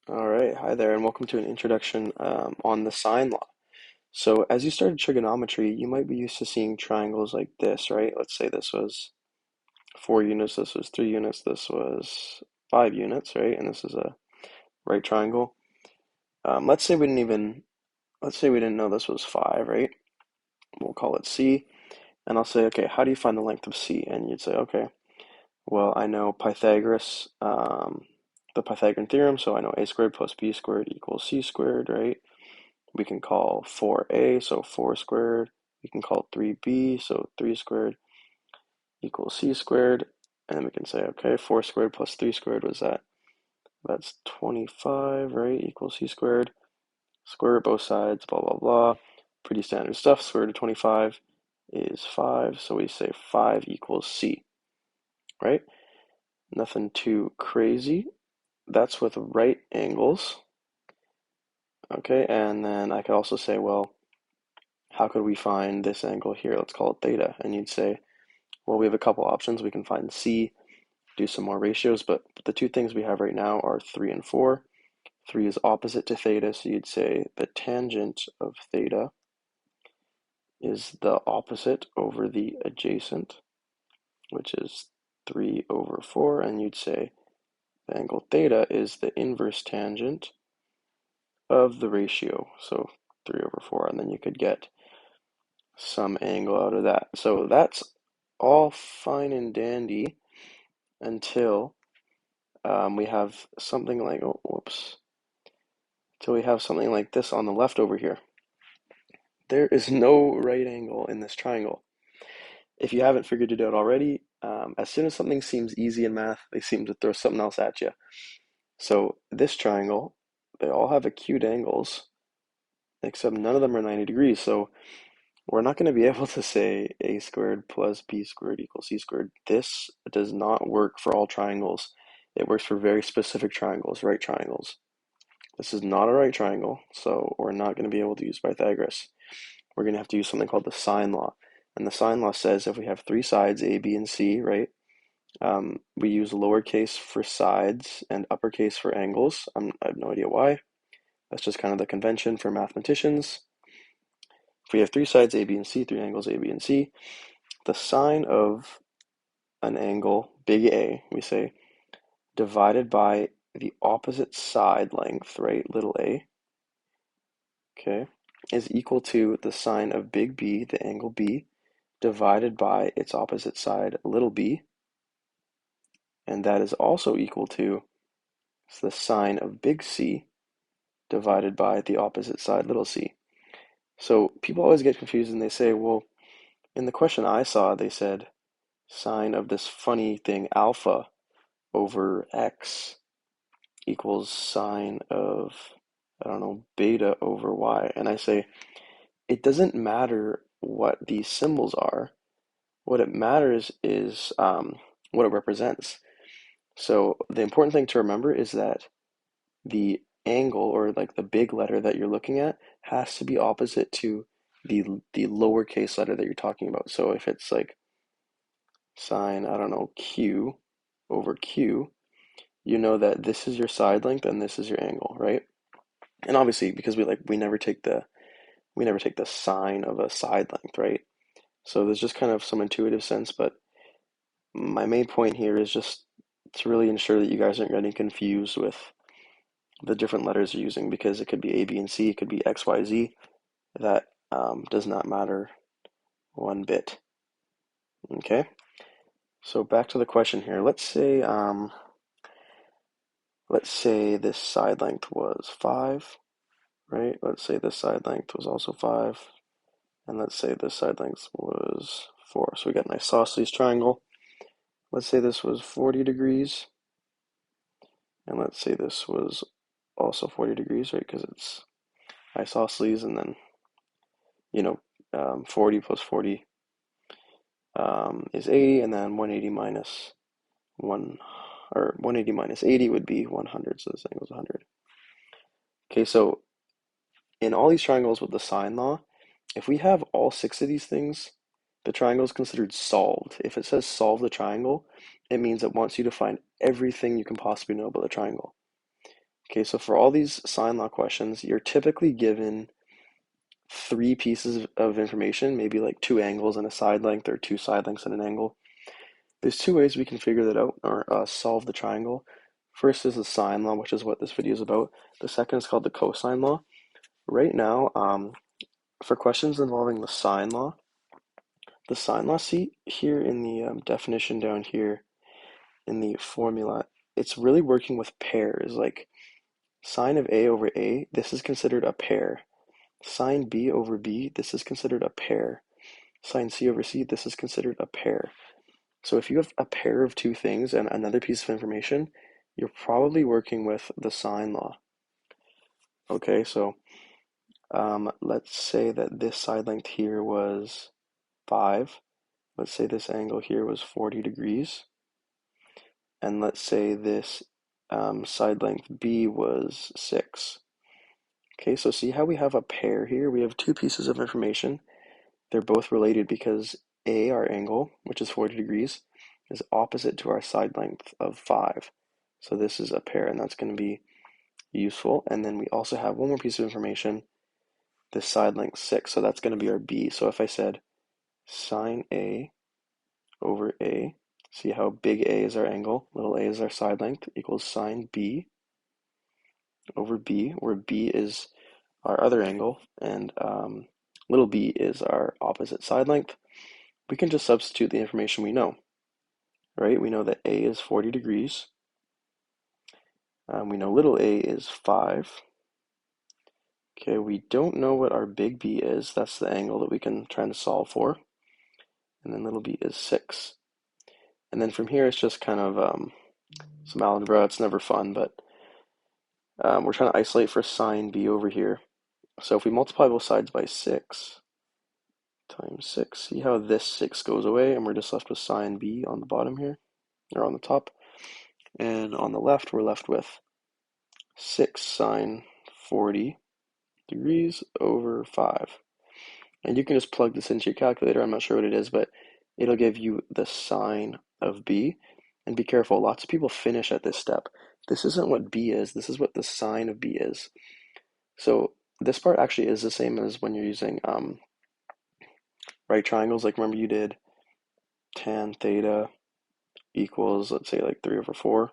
All right, hi there, and welcome to an introduction on the sine law. So, as you started trigonometry, you might be used to seeing triangles like this, right? Let's say this was 4 units, this was 3 units, this was 5 units, right? And this is a right triangle. Let's say we didn't know this was 5, right? We'll call it C, and I'll say, okay, how do you find the length of C? And you'd say, okay, well, I know Pythagoras, the Pythagorean theorem, so I know a squared plus b squared equals c squared, right? We can call 4a, so 4 squared. We can call 3b, so 3 squared equals c squared. And then we can say, okay, 4 squared plus 3 squared was that? That's 25, right? Equals c squared. Square root both sides, blah, blah, blah. Pretty standard stuff. Square root of 25 is 5, so we say 5 equals c, right? Nothing too crazy. That's with right angles. Okay, and then I could also say, well, how could we find this angle here? Let's call it theta. And you'd say, well, we have a couple options. We can find C, do some more ratios, but the two things we have right now are 3 and 4. 3 is opposite to theta, so you'd say the tangent of theta is the opposite over the adjacent, which is 3 over 4, and you'd say the angle theta is the inverse tangent of the ratio, so 3 over 4, and then you could get some angle out of that. So that's all fine and dandy until we have something like, oh, whoops, until we have something like this on the left over here. There is no right angle in this triangle. If you haven't figured it out already, as soon as something seems easy in math, they seem to throw something else at you. So this triangle, they all have acute angles, except none of them are 90 degrees. So we're not going to be able to say a squared plus b squared equals c squared. This does not work for all triangles. It works for very specific triangles, right triangles. This is not a right triangle, so we're not going to be able to use Pythagoras. We're going to have to use something called the sine law. And the sine law says if we have three sides, A, B, and C, right, we use lowercase for sides and uppercase for angles. I have no idea why. That's just kind of the convention for mathematicians. If we have three sides, A, B, and C, three angles, A, B, and C, the sine of an angle, big A, we say, divided by the opposite side length, right, little a, okay, is equal to the sine of big B, the angle B, divided by its opposite side, little b, and that is also equal to the sine of big C divided by the opposite side, little c. So people always get confused and they say, well, in the question I saw, they said sine of this funny thing, alpha over x equals sine of, I don't know, beta over y. And I say, it doesn't matter what these symbols are. What it matters is what it represents. So the important thing to remember is that the angle, or like the big letter that you're looking at, has to be opposite to the lowercase letter that you're talking about. So if it's like sine, I don't know, q over q, you know that this is your side length and this is your angle, right? And obviously, because we never take the sine of a side length, right? So there's just kind of some intuitive sense, but my main point here is just to really ensure that you guys aren't getting confused with the different letters you're using, because it could be A, B, and C, it could be X, Y, Z. That does not matter one bit. Okay, so back to the question here. Let's say this side length was 5, right? Let's say this side length was also 5, and let's say this side length was 4. So we got an isosceles triangle. Let's say this was 40 degrees, and let's say this was also 40 degrees, right? Because it's isosceles, and then, you know, 40 plus 40 is 80, and then 180 minus 1, or 180 minus 80 would be 100, so this angle is 100. Okay, so in all these triangles with the sine law, if we have all 6 of these things, the triangle is considered solved. If it says solve the triangle, it means it wants you to find everything you can possibly know about the triangle. Okay, so for all these sine law questions, you're typically given three pieces of information, maybe like two angles and a side length or two side lengths and an angle. There's two ways we can figure that out or solve the triangle. First is the sine law, which is what this video is about. The second is called the cosine law. Right now, for questions involving the sine law, see here in the definition down here in the formula, it's really working with pairs. Like sine of A over A, this is considered a pair. Sine B over B, this is considered a pair. Sine C over C, this is considered a pair. So if you have a pair of two things and another piece of information, you're probably working with the sine law. Okay, so let's say that this side length here was 5. Let's say this angle here was 40 degrees. And let's say this side length B was 6. Okay, so see how we have a pair here? We have two pieces of information. They're both related because A, our angle, which is 40 degrees, is opposite to our side length of 5. So this is a pair, and that's going to be useful. And then we also have one more piece of information, this side length 6, so that's going to be our B. So if I said sine A over A, see how big A is our angle, little a is our side length, equals sine B over B, where B is our other angle, and little b is our opposite side length. We can just substitute the information we know, right? We know that A is 40 degrees. We know little a is 5. Okay, we don't know what our big B is. That's the angle that we can try and solve for. And then little b is 6. And then from here, it's just kind of some algebra. It's never fun, but we're trying to isolate for sine B over here. So if we multiply both sides by 6 times 6, see how this 6 goes away, and we're just left with sine B on the bottom here, or on the top. And on the left, we're left with 6 sine 40 degrees over 5. And you can just plug this into your calculator. I'm not sure what it is, but it'll give you the sine of B. And be careful, lots of people finish at this step. This isn't what B is, this is what the sine of B is. So this part actually is the same as when you're using right triangles. Like remember you did tan theta equals, let's say like 3 over 4.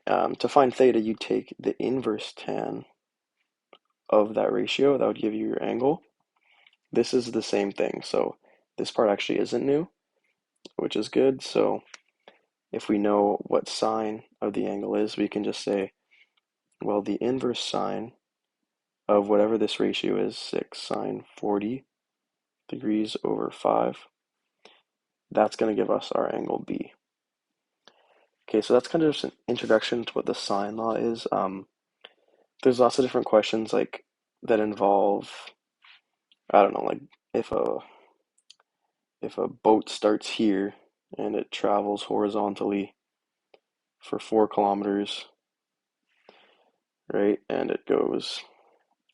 To find theta, you take the inverse tan of that ratio. That would give you your angle. This is the same thing. So this part actually isn't new, which is good. So if we know what sine of the angle is, we can just say, well, the inverse sine of whatever this ratio is, 6 sine 40 degrees over 5, that's going to give us our angle B. Okay, so that's kind of just an introduction to what the sine law is. There's lots of different questions like that involve, I don't know, like if a boat starts here and it travels horizontally for 4 kilometers, right, and it goes,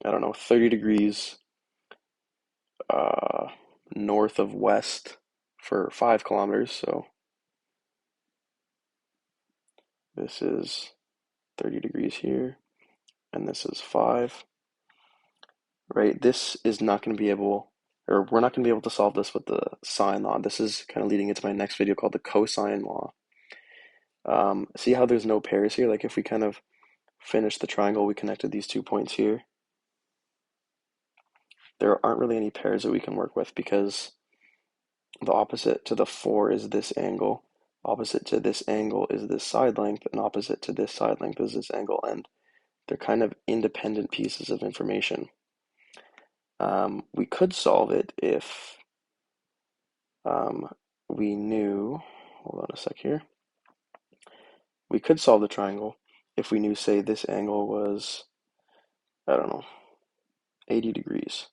I don't know, 30 degrees uh, north of west for 5 kilometers. So this is 30 degrees here, and this is 5, right? This is not going to be able, or we're not going to be able to solve this with the sine law. This is kind of leading into my next video called the cosine law. See how there's no pairs here? Like if we kind of finish the triangle, we connected these 2 points here. There aren't really any pairs that we can work with because the opposite to the 4 is this angle, opposite to this angle is this side length, and opposite to this side length is this angle, and they're kind of independent pieces of information. We could solve it if we knew, hold on a sec here, we could solve the triangle if we knew, say, this angle was, I don't know, 80 degrees.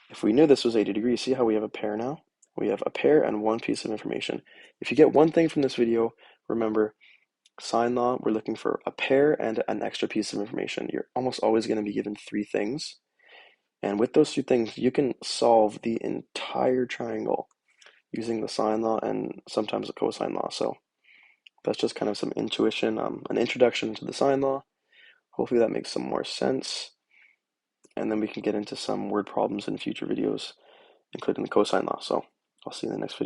If we knew this was 80 degrees, see how we have a pair now? We have a pair and one piece of information. If you get one thing from this video, remember, sine law, we're looking for a pair and an extra piece of information. You're almost always going to be given 3 things. And with those 2 things, you can solve the entire triangle using the sine law and sometimes the cosine law. So That's just kind of some intuition, an introduction to the sine law. Hopefully that makes some more sense. And then we can get into some word problems in future videos, including the cosine law. So I'll see you in the next video.